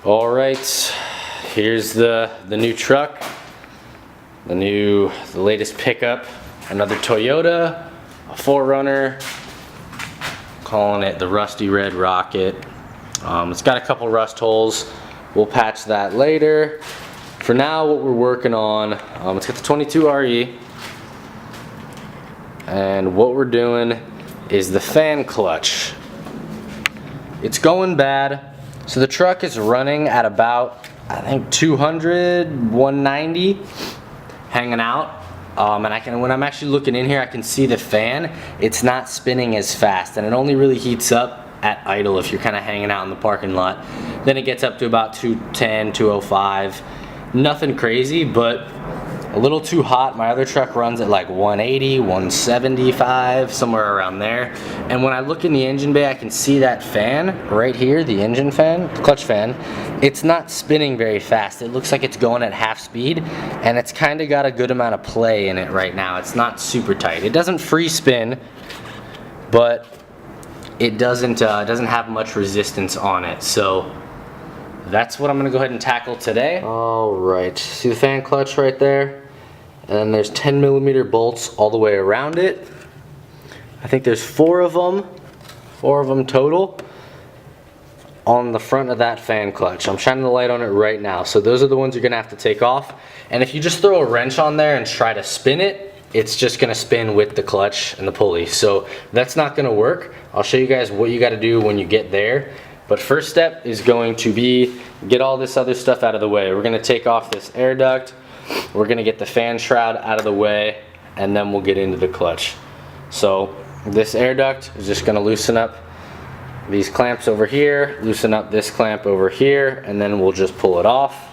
All right, here's the new truck, the latest pickup, another Toyota, a 4Runner, calling it the Rusty Red Rocket. It's got a couple rust holes. We'll patch that later. For now, what we're working on, it's got the 22 RE, and what we're doing is the fan clutch. It's going bad. So the truck is running at about, I think 200, 190, hanging out. And when I'm actually looking in here, I can see the fan. It's not spinning as fast, and it only really heats up at idle if you're kind of hanging out in the parking lot. Then it gets up to about 210, 205. Nothing crazy, but a little too hot. My other truck runs at like 180, 175, somewhere around there. And when I look in the engine bay, I can see that fan right here, the engine fan, the clutch fan. It's not spinning very fast. It looks like it's going at half speed, and it's kind of got a good amount of play in it right now. It's not super tight. It doesn't free spin, but it doesn't have much resistance on it. So that's what I'm gonna go ahead and tackle today. All right, see the fan clutch right there? And there's 10mm bolts all the way around it. I think there's four of them total on the front of that fan clutch. I'm shining the light on it right now. So those are the ones you're gonna have to take off. And if you just throw a wrench on there and try to spin it, it's just gonna spin with the clutch and the pulley. So that's not gonna work. I'll show you guys what you gotta do when you get there. But first step is going to be get all this other stuff out of the way. We're gonna take off this air duct, we're gonna get the fan shroud out of the way, and then we'll get into the clutch. So this air duct is just gonna loosen up these clamps over here, loosen up this clamp over here, and then we'll just pull it off.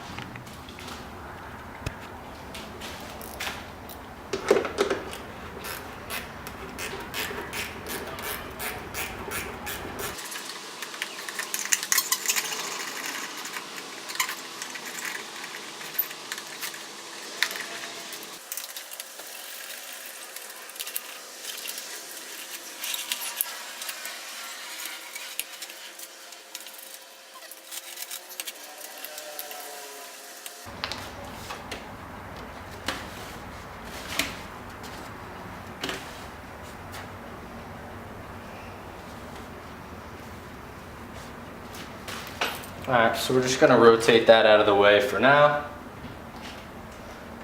Alright, so we're just going to rotate that out of the way for now.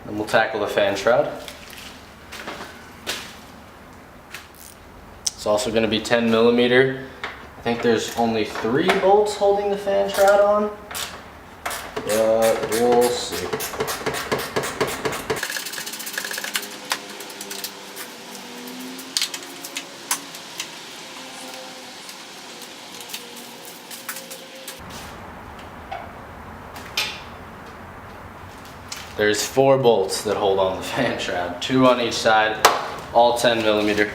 And we'll tackle the fan shroud. It's also going to be 10mm. I think there's only 3 bolts holding the fan shroud on. But we'll see. There's 4 bolts that hold on the fan shroud, 2 on each side, all 10mm.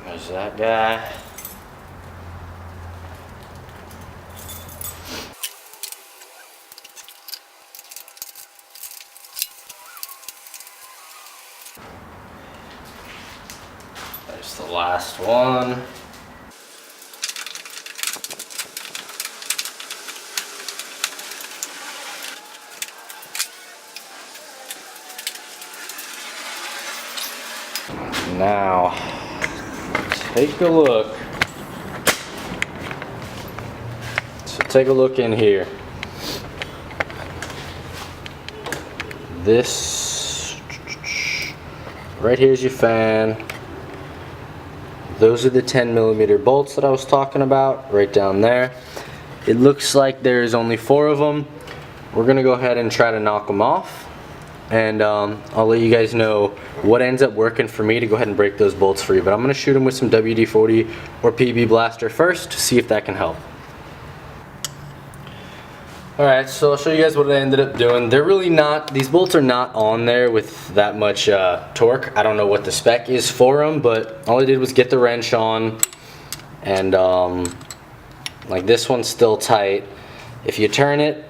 There's that guy. There's the last one. Now, take a look. So take a look in here. This right here is your fan. Those are the 10mm bolts that I was talking about right down there. It looks like there's only 4 of them. We're gonna go ahead and try to knock them off, and I'll let you guys know what ends up working for me to go ahead and break those bolts free. But I'm gonna shoot them with some WD-40 or PB Blaster first to see if that can help. Alright, so I'll show you guys what I ended up doing. They're really not, these bolts are not on there with that much torque. I don't know what the spec is for them, but all I did was get the wrench on, and like this one's still tight. If you turn it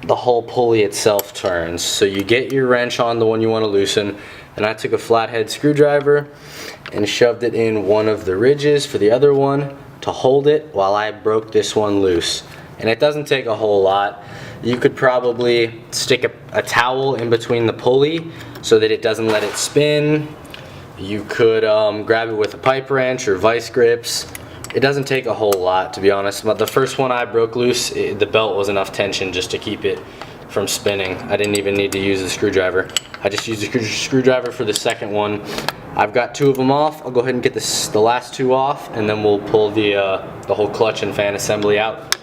the whole pulley itself turns. So you get your wrench on the one you want to loosen, and I took a flathead screwdriver and shoved it in one of the ridges for the other one to hold it while I broke this one loose. And it doesn't take a whole lot. You could probably stick a towel in between the pulley so that it doesn't let it spin. You could grab it with a pipe wrench or vice grips. It doesn't take a whole lot, to be honest. But the first one I broke loose, the belt was enough tension just to keep it from spinning. I didn't even need to use a screwdriver. I just used a screwdriver for the second one. I've got 2 of them off. I'll go ahead and get the last 2 off, and then we'll pull the whole clutch and fan assembly out.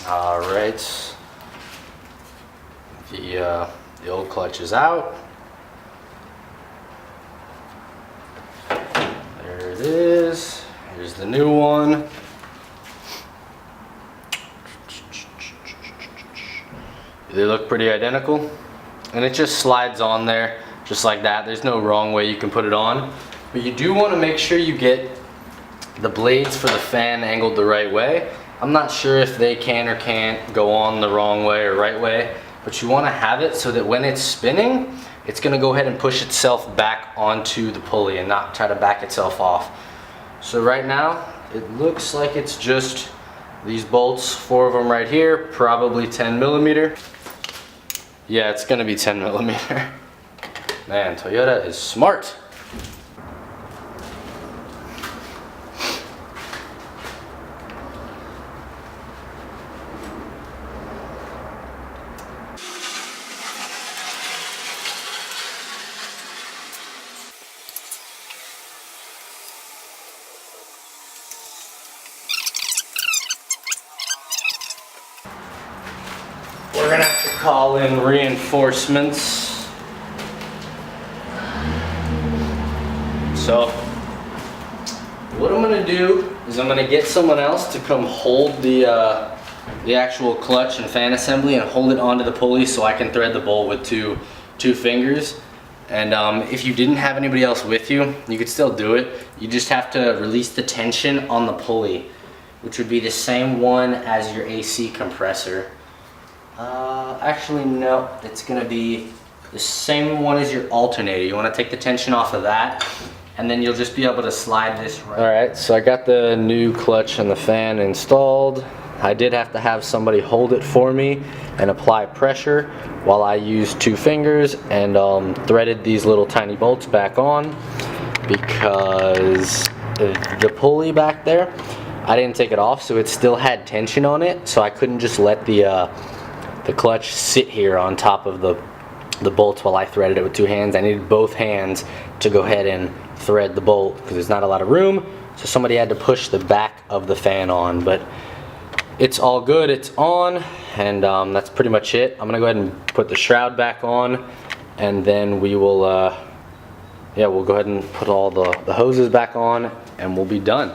All right, the old clutch is out. There it is. Here's the new one. They look pretty identical, and it just slides on there just like that. There's no wrong way you can put it on, but you do want to make sure you get the blades for the fan angled the right way. I'm not sure if they can or can't go on the wrong way or right way, but you want to have it so that when it's spinning, it's going to go ahead and push itself back onto the pulley and not try to back itself off. So right now, it looks like it's just these bolts, 4 of them right here, probably 10 millimeter. Yeah, it's going to be 10 millimeter. Man, Toyota is smart. We're gonna have to call in reinforcements. So, what I'm gonna do is I'm gonna get someone else to come hold the actual clutch and fan assembly and hold it onto the pulley so I can thread the bolt with two fingers. And if you didn't have anybody else with you, you could still do it. You just have to release the tension on the pulley, which would be the same one as your AC compressor. Actually no, it's gonna be the same one as your alternator. You wanna take the tension off of that, and then you'll just be able to slide this right. Alright, so I got the new clutch and the fan installed. I did have to have somebody hold it for me and apply pressure while I used 2 fingers and threaded these little tiny bolts back on, because the pulley back there, I didn't take it off, so it still had tension on it, so I couldn't just let the clutch sit here on top of the bolts while I threaded it with 2 hands. I needed both hands to go ahead and thread the bolt because there's not a lot of room, so somebody had to push the back of the fan on. But it's all good, it's on, and that's pretty much it. I'm gonna go ahead and put the shroud back on, and then we will we'll go ahead and put all the hoses back on, and we'll be done.